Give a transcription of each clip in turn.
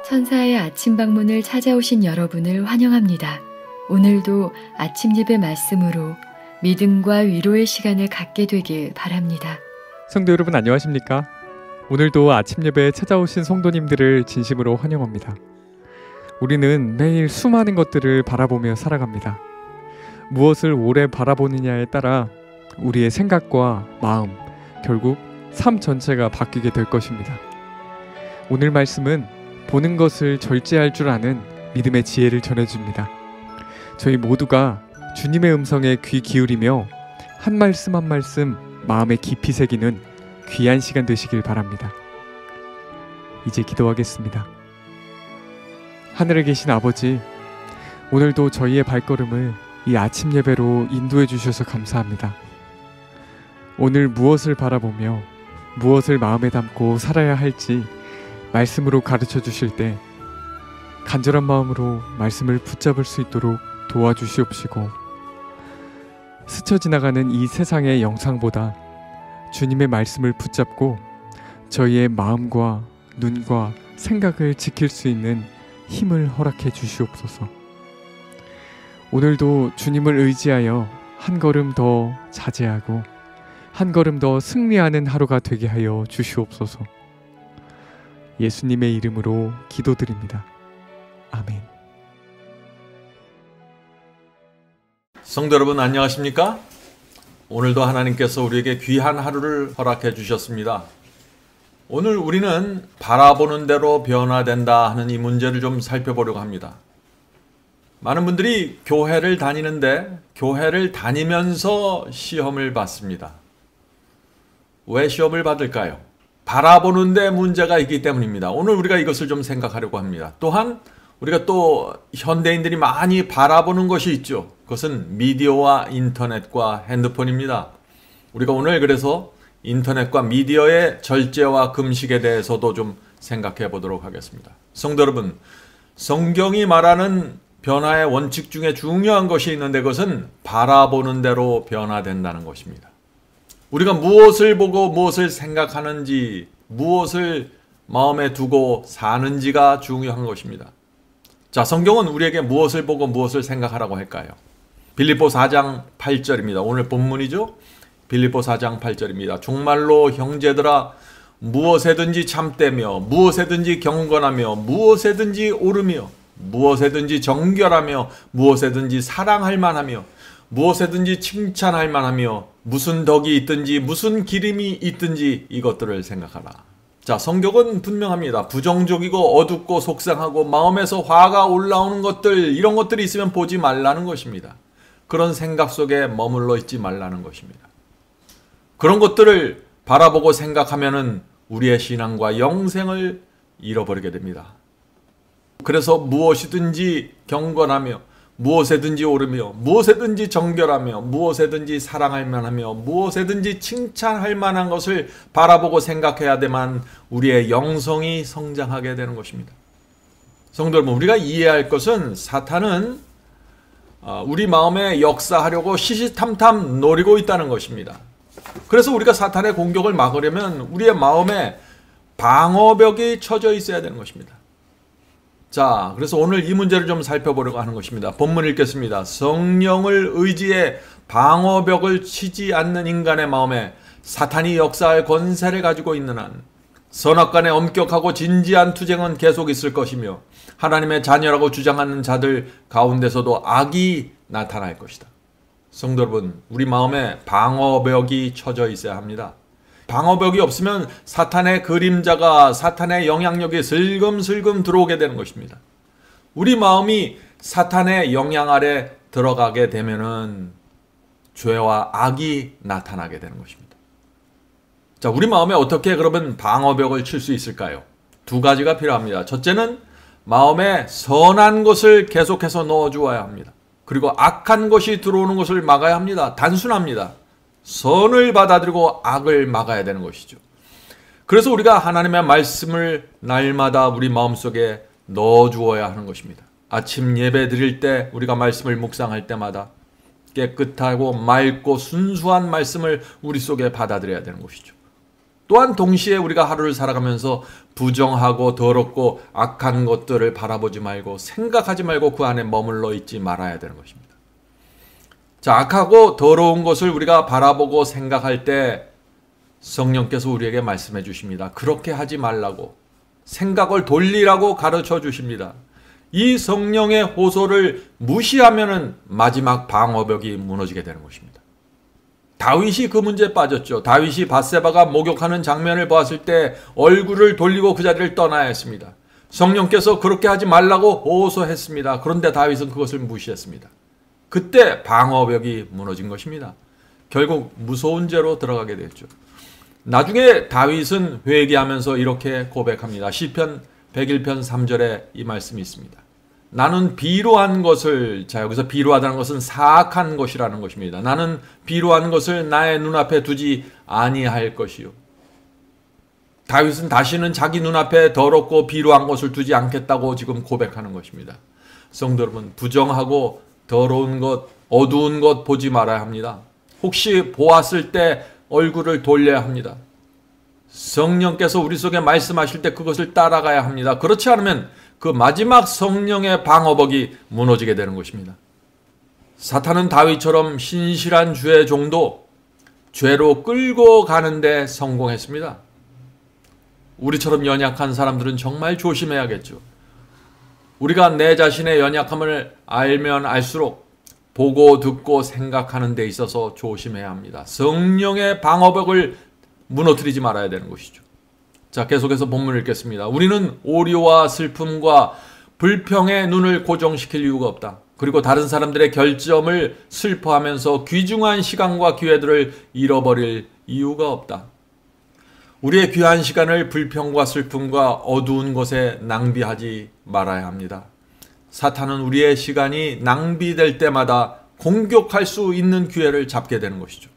천사의 아침 방문을 찾아오신 여러분을 환영합니다. 오늘도 아침 예배 말씀으로 믿음과 위로의 시간을 갖게 되길 바랍니다. 성도 여러분 안녕하십니까? 오늘도 아침 예배에 찾아오신 성도님들을 진심으로 환영합니다. 우리는 매일 수많은 것들을 바라보며 살아갑니다. 무엇을 오래 바라보느냐에 따라 우리의 생각과 마음, 결국 삶 전체가 바뀌게 될 것입니다. 오늘 말씀은 보는 것을 절제할 줄 아는 믿음의 지혜를 전해줍니다. 저희 모두가 주님의 음성에 귀 기울이며 한 말씀 한 말씀 마음에 깊이 새기는 귀한 시간 되시길 바랍니다. 이제 기도하겠습니다. 하늘에 계신 아버지, 오늘도 저희의 발걸음을 이 아침 예배로 인도해 주셔서 감사합니다. 오늘 무엇을 바라보며 무엇을 마음에 담고 살아야 할지 말씀으로 가르쳐 주실 때 간절한 마음으로 말씀을 붙잡을 수 있도록 도와주시옵시고, 스쳐 지나가는 이 세상의 영상보다 주님의 말씀을 붙잡고 저희의 마음과 눈과 생각을 지킬 수 있는 힘을 허락해 주시옵소서. 오늘도 주님을 의지하여 한 걸음 더 자제하고 한 걸음 더 승리하는 하루가 되게 하여 주시옵소서. 예수님의 이름으로 기도드립니다. 아멘. 성도 여러분 안녕하십니까? 오늘도 하나님께서 우리에게 귀한 하루를 허락해 주셨습니다. 오늘 우리는 바라보는 대로 변화된다 하는 이 문제를 좀 살펴보려고 합니다. 많은 분들이 교회를 다니는데 교회를 다니면서 시험을 받습니다. 왜 시험을 받을까요? 바라보는 데 문제가 있기 때문입니다. 오늘 우리가 이것을 좀 생각하려고 합니다. 또한 우리가 또 현대인들이 많이 바라보는 것이 있죠. 그것은 미디어와 인터넷과 핸드폰입니다. 우리가 오늘 그래서 인터넷과 미디어의 절제와 금식에 대해서도 좀 생각해 보도록 하겠습니다. 성도 여러분, 성경이 말하는 변화의 원칙 중에 중요한 것이 있는데 그것은 바라보는 대로 변화된다는 것입니다. 우리가 무엇을 보고 무엇을 생각하는지, 무엇을 마음에 두고 사는지가 중요한 것입니다. 자, 성경은 우리에게 무엇을 보고 무엇을 생각하라고 할까요? 빌립보 4장 8절입니다. 오늘 본문이죠. 빌립보 4장 8절입니다. 정말로 형제들아, 무엇에든지 참되며 무엇에든지 경건하며 무엇에든지 옳으며 무엇에든지 정결하며 무엇에든지 사랑할 만하며 무엇에든지 칭찬할 만하며 무슨 덕이 있든지 무슨 기림이 있든지 이것들을 생각하라. 자, 성경은 분명합니다. 부정적이고 어둡고 속상하고 마음에서 화가 올라오는 것들, 이런 것들이 있으면 보지 말라는 것입니다. 그런 생각 속에 머물러 있지 말라는 것입니다. 그런 것들을 바라보고 생각하면은 우리의 신앙과 영생을 잃어버리게 됩니다. 그래서 무엇이든지 경건하며 무엇에든지 옳으며 무엇에든지 정결하며 무엇에든지 사랑할 만하며 무엇에든지 칭찬할 만한 것을 바라보고 생각해야 되만 우리의 영성이 성장하게 되는 것입니다. 성도 여러분, 우리가 이해할 것은 사탄은 우리 마음에 역사하려고 시시탐탐 노리고 있다는 것입니다. 그래서 우리가 사탄의 공격을 막으려면 우리의 마음에 방어벽이 쳐져 있어야 되는 것입니다. 자, 그래서 오늘 이 문제를 좀 살펴보려고 하는 것입니다. 본문 읽겠습니다. 성령을 의지해 방어벽을 치지 않는 인간의 마음에 사탄이 역사할 권세를 가지고 있는 한 선악간의 엄격하고 진지한 투쟁은 계속 있을 것이며 하나님의 자녀라고 주장하는 자들 가운데서도 악이 나타날 것이다. 성도 여러분, 우리 마음에 방어벽이 쳐져 있어야 합니다. 방어벽이 없으면 사탄의 그림자가, 사탄의 영향력이 슬금슬금 들어오게 되는 것입니다. 우리 마음이 사탄의 영향 아래 들어가게 되면은 죄와 악이 나타나게 되는 것입니다. 자, 우리 마음에 어떻게 그러면 방어벽을 칠 수 있을까요? 두 가지가 필요합니다. 첫째는 마음에 선한 것을 계속해서 넣어주어야 합니다. 그리고 악한 것이 들어오는 것을 막아야 합니다. 단순합니다. 선을 받아들이고 악을 막아야 되는 것이죠. 그래서 우리가 하나님의 말씀을 날마다 우리 마음속에 넣어주어야 하는 것입니다. 아침 예배 드릴 때 우리가 말씀을 묵상할 때마다 깨끗하고 맑고 순수한 말씀을 우리 속에 받아들여야 되는 것이죠. 또한 동시에 우리가 하루를 살아가면서 부정하고 더럽고 악한 것들을 바라보지 말고 생각하지 말고 그 안에 머물러 있지 말아야 되는 것입니다. 자, 악하고 더러운 것을 우리가 바라보고 생각할 때 성령께서 우리에게 말씀해 주십니다. 그렇게 하지 말라고, 생각을 돌리라고 가르쳐 주십니다. 이 성령의 호소를 무시하면은 마지막 방어벽이 무너지게 되는 것입니다. 다윗이 그 문제에 빠졌죠. 다윗이 밧세바가 목욕하는 장면을 보았을 때 얼굴을 돌리고 그 자리를 떠나야 했습니다. 성령께서 그렇게 하지 말라고 호소했습니다. 그런데 다윗은 그것을 무시했습니다. 그때 방어벽이 무너진 것입니다. 결국 무서운 죄로 들어가게 됐죠. 나중에 다윗은 회개하면서 이렇게 고백합니다. 시편 101편 3절에 이 말씀이 있습니다. 나는 비루한 것을, 자, 여기서 비루하다는 것은 사악한 것이라는 것입니다. 나는 비루한 것을 나의 눈앞에 두지 아니할 것이요. 다윗은 다시는 자기 눈앞에 더럽고 비루한 것을 두지 않겠다고 지금 고백하는 것입니다. 성도 여러분, 부정하고 더러운 것, 어두운 것 보지 말아야 합니다. 혹시 보았을 때 얼굴을 돌려야 합니다. 성령께서 우리 속에 말씀하실 때 그것을 따라가야 합니다. 그렇지 않으면 그 마지막 성령의 방어벽이 무너지게 되는 것입니다. 사탄은 다윗처럼 신실한 주의 종도 죄로 끌고 가는데 성공했습니다. 우리처럼 연약한 사람들은 정말 조심해야겠죠. 우리가 내 자신의 연약함을 알면 알수록 보고 듣고 생각하는 데 있어서 조심해야 합니다. 성령의 방어벽을 무너뜨리지 말아야 되는 것이죠. 자, 계속해서 본문을 읽겠습니다. 우리는 오류와 슬픔과 불평의 눈을 고정시킬 이유가 없다. 그리고 다른 사람들의 결점을 슬퍼하면서 귀중한 시간과 기회들을 잃어버릴 이유가 없다. 우리의 귀한 시간을 불평과 슬픔과 어두운 것에 낭비하지 말아야 합니다. 사탄은 우리의 시간이 낭비될 때마다 공격할 수 있는 기회를 잡게 되는 것이죠.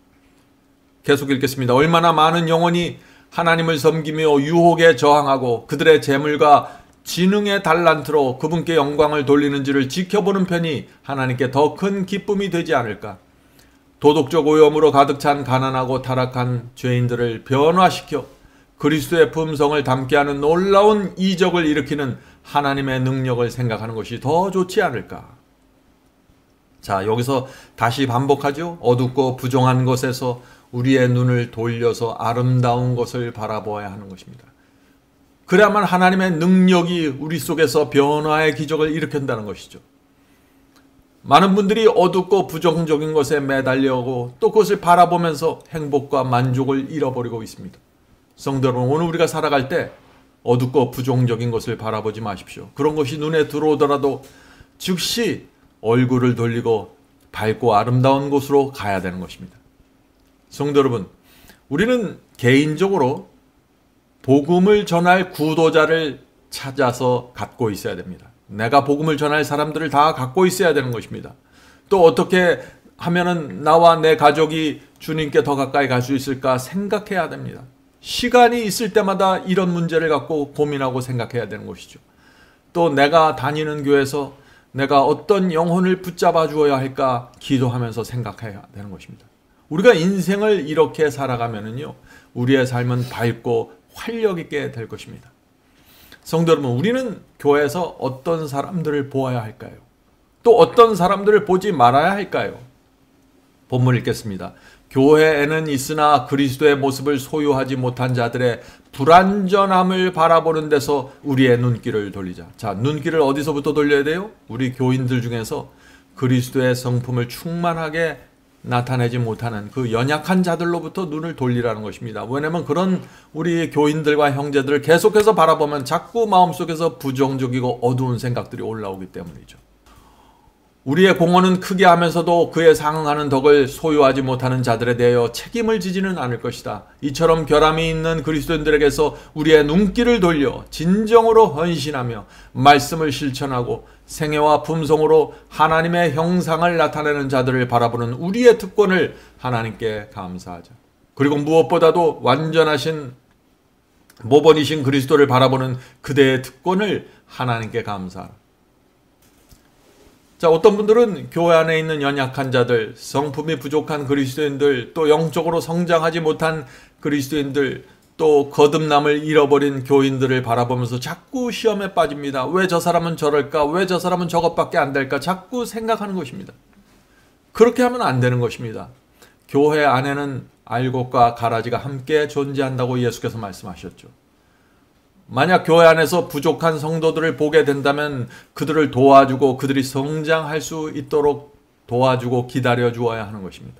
계속 읽겠습니다. 얼마나 많은 영혼이 하나님을 섬기며 유혹에 저항하고 그들의 재물과 지능의 달란트로 그분께 영광을 돌리는지를 지켜보는 편이 하나님께 더 큰 기쁨이 되지 않을까. 도덕적 오염으로 가득 찬 가난하고 타락한 죄인들을 변화시켜 그리스도의 품성을 담게 하는 놀라운 이적을 일으키는 하나님의 능력을 생각하는 것이 더 좋지 않을까. 자, 여기서 다시 반복하죠. 어둡고 부정한 것에서 우리의 눈을 돌려서 아름다운 것을 바라보아야 하는 것입니다. 그래야만 하나님의 능력이 우리 속에서 변화의 기적을 일으킨다는 것이죠. 많은 분들이 어둡고 부정적인 것에 매달려고 또 그것을 바라보면서 행복과 만족을 잃어버리고 있습니다. 성도 여러분, 오늘 우리가 살아갈 때 어둡고 부정적인 것을 바라보지 마십시오. 그런 것이 눈에 들어오더라도 즉시 얼굴을 돌리고 밝고 아름다운 곳으로 가야 되는 것입니다. 성도 여러분, 우리는 개인적으로 복음을 전할 구도자를 찾아서 갖고 있어야 됩니다. 내가 복음을 전할 사람들을 다 갖고 있어야 되는 것입니다. 또 어떻게 하면은 나와 내 가족이 주님께 더 가까이 갈 수 있을까 생각해야 됩니다. 시간이 있을 때마다 이런 문제를 갖고 고민하고 생각해야 되는 것이죠. 또 내가 다니는 교회에서 내가 어떤 영혼을 붙잡아 주어야 할까 기도하면서 생각해야 되는 것입니다. 우리가 인생을 이렇게 살아가면은요, 우리의 삶은 밝고 활력 있게 될 것입니다. 성도 여러분, 우리는 교회에서 어떤 사람들을 보아야 할까요? 또 어떤 사람들을 보지 말아야 할까요? 본문 읽겠습니다. 교회에는 있으나 그리스도의 모습을 소유하지 못한 자들의 불완전함을 바라보는 데서 우리의 눈길을 돌리자. 자, 눈길을 어디서부터 돌려야 돼요? 우리 교인들 중에서 그리스도의 성품을 충만하게 나타내지 못하는 그 연약한 자들로부터 눈을 돌리라는 것입니다. 왜냐하면 그런 우리 교인들과 형제들을 계속해서 바라보면 자꾸 마음속에서 부정적이고 어두운 생각들이 올라오기 때문이죠. 우리의 공헌은 크게 하면서도 그에 상응하는 덕을 소유하지 못하는 자들에 대하여 책임을 지지는 않을 것이다. 이처럼 결함이 있는 그리스도인들에게서 우리의 눈길을 돌려 진정으로 헌신하며 말씀을 실천하고 생애와 품성으로 하나님의 형상을 나타내는 자들을 바라보는 우리의 특권을 하나님께 감사하자. 그리고 무엇보다도 완전하신 모범이신 그리스도를 바라보는 그대의 특권을 하나님께 감사하라. 자, 어떤 분들은 교회 안에 있는 연약한 자들, 성품이 부족한 그리스도인들, 또 영적으로 성장하지 못한 그리스도인들, 또 거듭남을 잃어버린 교인들을 바라보면서 자꾸 시험에 빠집니다. 왜 저 사람은 저럴까? 왜 저 사람은 저것밖에 안 될까? 자꾸 생각하는 것입니다. 그렇게 하면 안 되는 것입니다. 교회 안에는 알곡과 가라지가 함께 존재한다고 예수께서 말씀하셨죠. 만약 교회 안에서 부족한 성도들을 보게 된다면 그들을 도와주고 그들이 성장할 수 있도록 도와주고 기다려 주어야 하는 것입니다.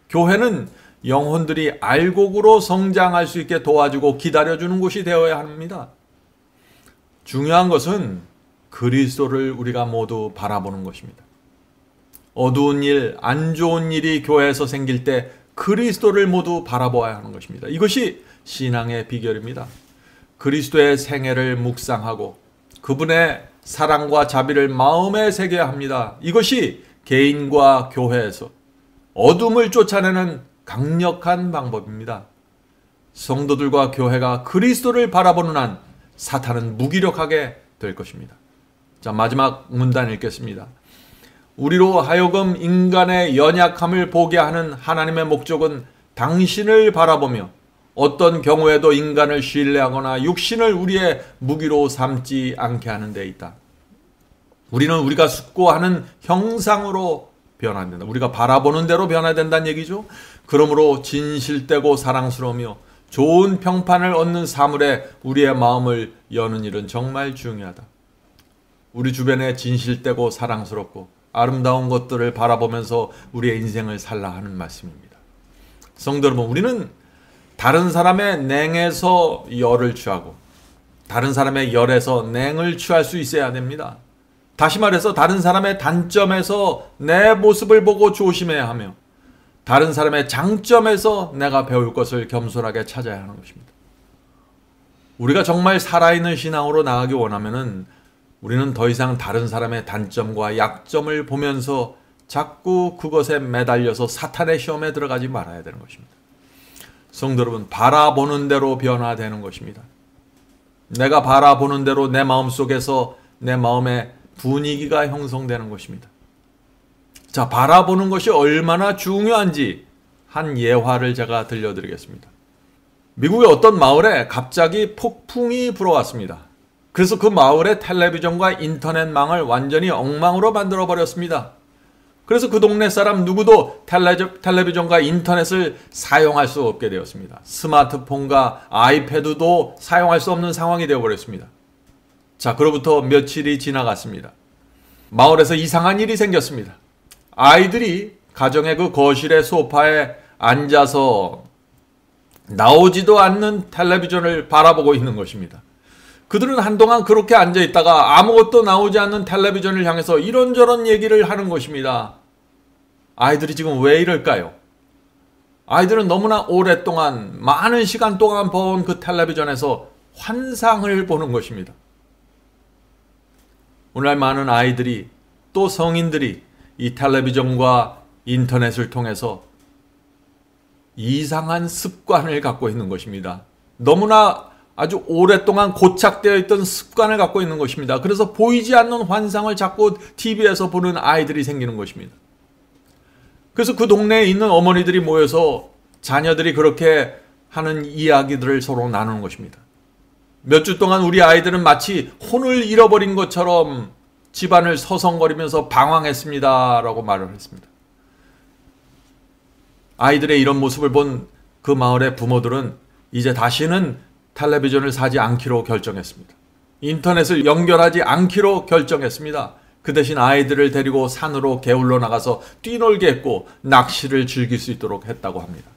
교회는 영혼들이 알곡으로 성장할 수 있게 도와주고 기다려 주는 곳이 되어야 합니다. 중요한 것은 그리스도를 우리가 모두 바라보는 것입니다. 어두운 일, 안 좋은 일이 교회에서 생길 때 그리스도를 모두 바라보아야 하는 것입니다. 이것이 신앙의 비결입니다. 그리스도의 생애를 묵상하고 그분의 사랑과 자비를 마음에 새겨야 합니다. 이것이 개인과 교회에서 어둠을 쫓아내는 강력한 방법입니다. 성도들과 교회가 그리스도를 바라보는 한 사탄은 무기력하게 될 것입니다. 자, 마지막 문단 읽겠습니다. 우리로 하여금 인간의 연약함을 보게 하는 하나님의 목적은 당신을 바라보며 어떤 경우에도 인간을 신뢰하거나 육신을 우리의 무기로 삼지 않게 하는 데 있다. 우리는 우리가 숙고하는 형상으로 변화된다. 우리가 바라보는 대로 변화된다는 얘기죠. 그러므로 진실되고 사랑스러우며 좋은 평판을 얻는 사물에 우리의 마음을 여는 일은 정말 중요하다. 우리 주변에 진실되고 사랑스럽고 아름다운 것들을 바라보면서 우리의 인생을 살라 하는 말씀입니다. 성도 여러분, 우리는 다른 사람의 냉에서 열을 취하고 다른 사람의 열에서 냉을 취할 수 있어야 됩니다. 다시 말해서 다른 사람의 단점에서 내 모습을 보고 조심해야 하며 다른 사람의 장점에서 내가 배울 것을 겸손하게 찾아야 하는 것입니다. 우리가 정말 살아있는 신앙으로 나가기 원하면은 우리는 더 이상 다른 사람의 단점과 약점을 보면서 자꾸 그것에 매달려서 사탄의 시험에 들어가지 말아야 되는 것입니다. 성도 여러분, 바라보는 대로 변화되는 것입니다. 내가 바라보는 대로 내 마음속에서 내 마음의 분위기가 형성되는 것입니다. 자, 바라보는 것이 얼마나 중요한지 한 예화를 제가 들려드리겠습니다. 미국의 어떤 마을에 갑자기 폭풍이 불어왔습니다. 그래서 그 마을의 텔레비전과 인터넷망을 완전히 엉망으로 만들어 버렸습니다. 그래서 그 동네 사람 누구도 텔레비전과 인터넷을 사용할 수 없게 되었습니다. 스마트폰과 아이패드도 사용할 수 없는 상황이 되어버렸습니다. 자, 그로부터 며칠이 지나갔습니다. 마을에서 이상한 일이 생겼습니다. 아이들이 가정의 그 거실의 소파에 앉아서 나오지도 않는 텔레비전을 바라보고 있는 것입니다. 그들은 한동안 그렇게 앉아있다가 아무것도 나오지 않는 텔레비전을 향해서 이런저런 얘기를 하는 것입니다. 아이들이 지금 왜 이럴까요? 아이들은 너무나 오랫동안 많은 시간 동안 본 그 텔레비전에서 환상을 보는 것입니다. 오늘날 많은 아이들이 또 성인들이 이 텔레비전과 인터넷을 통해서 이상한 습관을 갖고 있는 것입니다. 너무나 아주 오랫동안 고착되어 있던 습관을 갖고 있는 것입니다. 그래서 보이지 않는 환상을 자꾸 TV에서 보는 아이들이 생기는 것입니다. 그래서 그 동네에 있는 어머니들이 모여서 자녀들이 그렇게 하는 이야기들을 서로 나누는 것입니다. 몇 주 동안 우리 아이들은 마치 혼을 잃어버린 것처럼 집안을 서성거리면서 방황했습니다 라고 말을 했습니다. 아이들의 이런 모습을 본 그 마을의 부모들은 이제 다시는 텔레비전을 사지 않기로 결정했습니다. 인터넷을 연결하지 않기로 결정했습니다. 그 대신 아이들을 데리고 산으로 게을러 나가서 뛰놀게 했고 낚시를 즐길 수 있도록 했다고 합니다.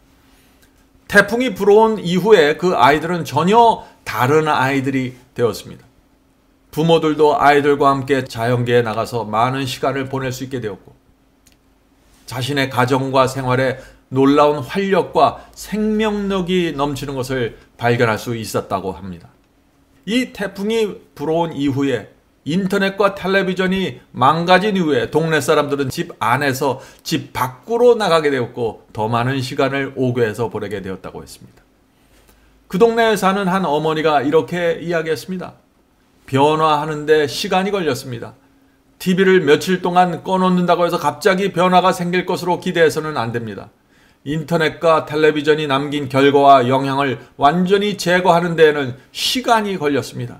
태풍이 불어온 이후에 그 아이들은 전혀 다른 아이들이 되었습니다. 부모들도 아이들과 함께 자연계에 나가서 많은 시간을 보낼 수 있게 되었고 자신의 가정과 생활에 놀라운 활력과 생명력이 넘치는 것을 발견할 수 있었다고 합니다. 이 태풍이 불어온 이후에 인터넷과 텔레비전이 망가진 이후에 동네 사람들은 집 안에서 집 밖으로 나가게 되었고 더 많은 시간을 오교에서 보내게 되었다고 했습니다. 그 동네에 사는 한 어머니가 이렇게 이야기했습니다. 변화하는데 시간이 걸렸습니다. TV를 며칠 동안 꺼놓는다고 해서 갑자기 변화가 생길 것으로 기대해서는 안 됩니다. 인터넷과 텔레비전이 남긴 결과와 영향을 완전히 제거하는 데에는 시간이 걸렸습니다.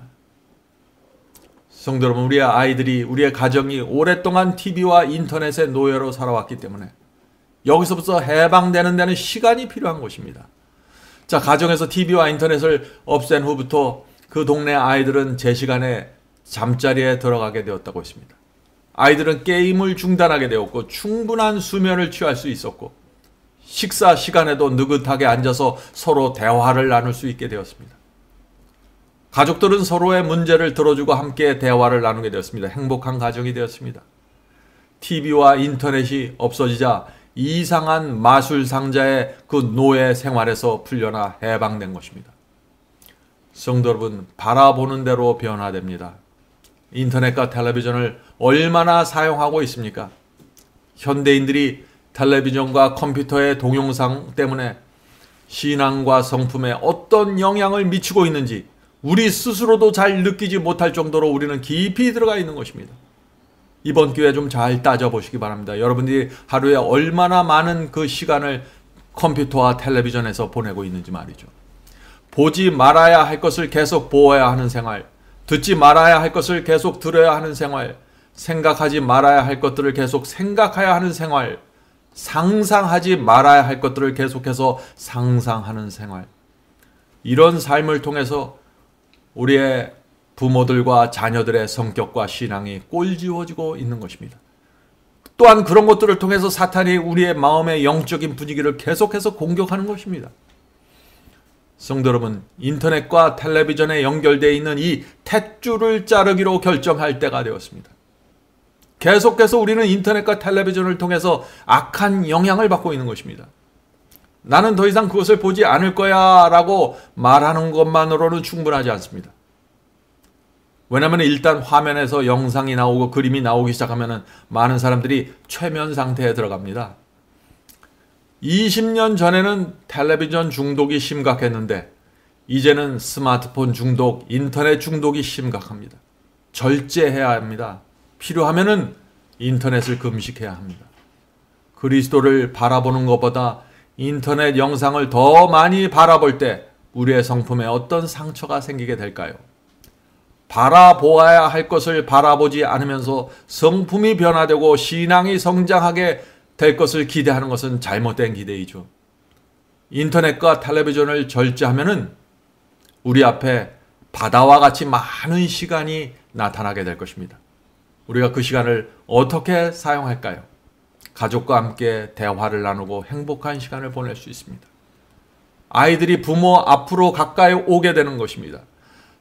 성도 여러분, 우리의 아이들이, 우리의 가정이 오랫동안 TV와 인터넷의 노예로 살아왔기 때문에 여기서부터 해방되는 데는 시간이 필요한 것입니다. 자, 가정에서 TV와 인터넷을 없앤 후부터 그 동네 아이들은 제 시간에 잠자리에 들어가게 되었다고 했습니다. 아이들은 게임을 중단하게 되었고 충분한 수면을 취할 수 있었고 식사 시간에도 느긋하게 앉아서 서로 대화를 나눌 수 있게 되었습니다. 가족들은 서로의 문제를 들어주고 함께 대화를 나누게 되었습니다. 행복한 가정이 되었습니다. TV와 인터넷이 없어지자 이상한 마술 상자의 그 노예 생활에서 풀려나 해방된 것입니다. 성도 여러분, 바라보는 대로 변화됩니다. 인터넷과 텔레비전을 얼마나 사용하고 있습니까? 현대인들이 텔레비전과 컴퓨터의 동영상 때문에 신앙과 성품에 어떤 영향을 미치고 있는지 우리 스스로도 잘 느끼지 못할 정도로 우리는 깊이 들어가 있는 것입니다. 이번 기회에 좀 잘 따져보시기 바랍니다. 여러분들이 하루에 얼마나 많은 그 시간을 컴퓨터와 텔레비전에서 보내고 있는지 말이죠. 보지 말아야 할 것을 계속 보아야 하는 생활, 듣지 말아야 할 것을 계속 들어야 하는 생활, 생각하지 말아야 할 것들을 계속 생각해야 하는 생활, 상상하지 말아야 할 것들을 계속해서 상상하는 생활. 이런 삶을 통해서 우리의 부모들과 자녀들의 성격과 신앙이 꼴지워지고 있는 것입니다. 또한 그런 것들을 통해서 사탄이 우리의 마음의 영적인 분위기를 계속해서 공격하는 것입니다. 성도 여러분, 인터넷과 텔레비전에 연결되어 있는 이 탯줄을 자르기로 결정할 때가 되었습니다. 계속해서 우리는 인터넷과 텔레비전을 통해서 악한 영향을 받고 있는 것입니다. 나는 더 이상 그것을 보지 않을 거야 라고 말하는 것만으로는 충분하지 않습니다. 왜냐하면 일단 화면에서 영상이 나오고 그림이 나오기 시작하면 많은 사람들이 최면 상태에 들어갑니다. 20년 전에는 텔레비전 중독이 심각했는데 이제는 스마트폰 중독, 인터넷 중독이 심각합니다. 절제해야 합니다. 필요하면은 인터넷을 금식해야 합니다. 그리스도를 바라보는 것보다 인터넷 영상을 더 많이 바라볼 때 우리의 성품에 어떤 상처가 생기게 될까요? 바라보아야 할 것을 바라보지 않으면서 성품이 변화되고 신앙이 성장하게 될 것을 기대하는 것은 잘못된 기대이죠. 인터넷과 텔레비전을 절제하면은 우리 앞에 바다와 같이 많은 시간이 나타나게 될 것입니다. 우리가 그 시간을 어떻게 사용할까요? 가족과 함께 대화를 나누고 행복한 시간을 보낼 수 있습니다. 아이들이 부모 앞으로 가까이 오게 되는 것입니다.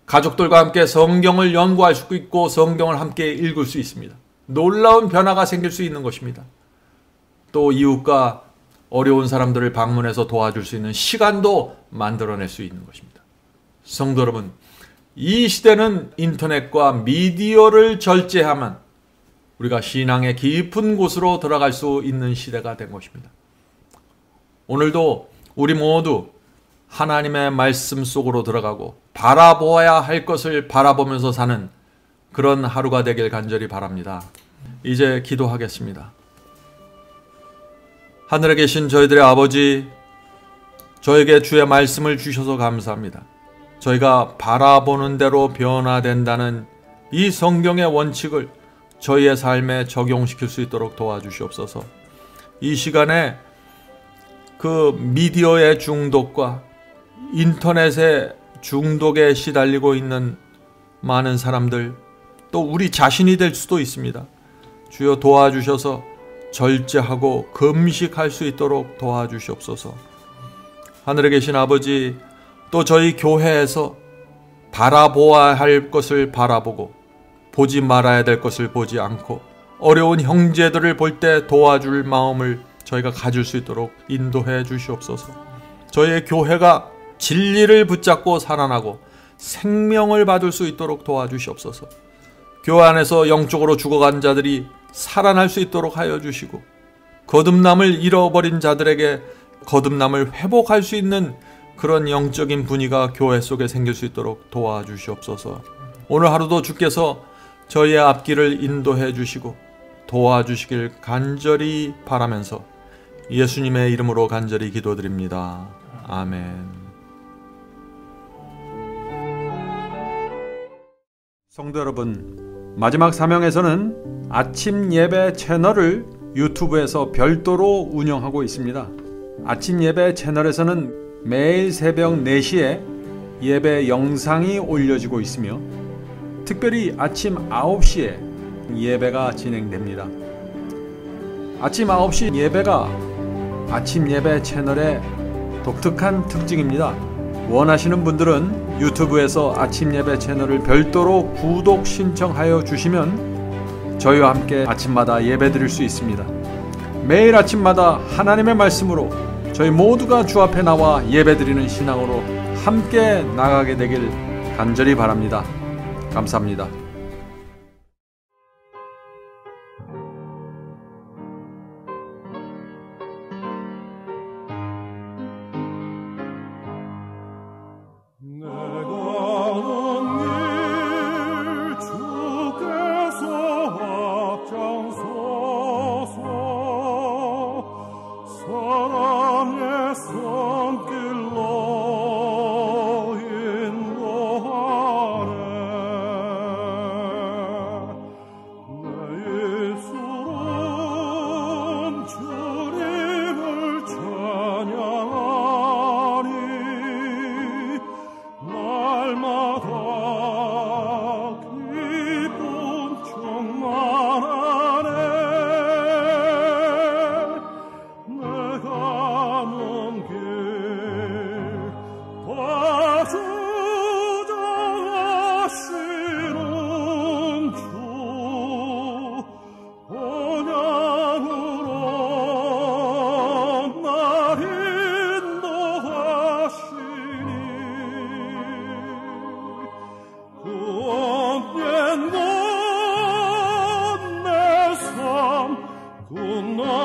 가족들과 함께 성경을 연구할 수 있고 성경을 함께 읽을 수 있습니다. 놀라운 변화가 생길 수 있는 것입니다. 또 이웃과 어려운 사람들을 방문해서 도와줄 수 있는 시간도 만들어낼 수 있는 것입니다. 성도 여러분, 이 시대는 인터넷과 미디어를 절제하면 우리가 신앙의 깊은 곳으로 들어갈 수 있는 시대가 된 것입니다. 오늘도 우리 모두 하나님의 말씀 속으로 들어가고 바라보아야 할 것을 바라보면서 사는 그런 하루가 되길 간절히 바랍니다. 이제 기도하겠습니다. 하늘에 계신 저희들의 아버지, 저에게 주의 말씀을 주셔서 감사합니다. 저희가 바라보는 대로 변화된다는 이 성경의 원칙을 저희의 삶에 적용시킬 수 있도록 도와주시옵소서. 이 시간에 그 미디어의 중독과 인터넷의 중독에 시달리고 있는 많은 사람들, 또 우리 자신이 될 수도 있습니다. 주여 도와주셔서 절제하고 금식할 수 있도록 도와주시옵소서. 하늘에 계신 아버지, 또 저희 교회에서 바라보아야 할 것을 바라보고 보지 말아야 될 것을 보지 않고 어려운 형제들을 볼 때 도와줄 마음을 저희가 가질 수 있도록 인도해 주시옵소서. 저희의 교회가 진리를 붙잡고 살아나고 생명을 받을 수 있도록 도와주시옵소서. 교회 안에서 영적으로 죽어간 자들이 살아날 수 있도록 하여 주시고 거듭남을 잃어버린 자들에게 거듭남을 회복할 수 있는 그런 영적인 분위기가 교회 속에 생길 수 있도록 도와주시옵소서. 오늘 하루도 주께서 저희의 앞길을 인도해 주시고 도와주시길 간절히 바라면서 예수님의 이름으로 간절히 기도드립니다. 아멘. 성도 여러분, 마지막 사명에서는 아침 예배 채널을 유튜브에서 별도로 운영하고 있습니다. 아침 예배 채널에서는 매일 새벽 4시에 예배 영상이 올려지고 있으며 특별히 아침 9시에 예배가 진행됩니다. 아침 9시 예배가 아침 예배 채널의 독특한 특징입니다. 원하시는 분들은 유튜브에서 아침 예배 채널을 별도로 구독 신청하여 주시면 저희와 함께 아침마다 예배 드릴 수 있습니다. 매일 아침마다 하나님의 말씀으로 저희 모두가 주 앞에 나와 예배 드리는 신앙으로 함께 나가게 되길 간절히 바랍니다. 감사합니다. No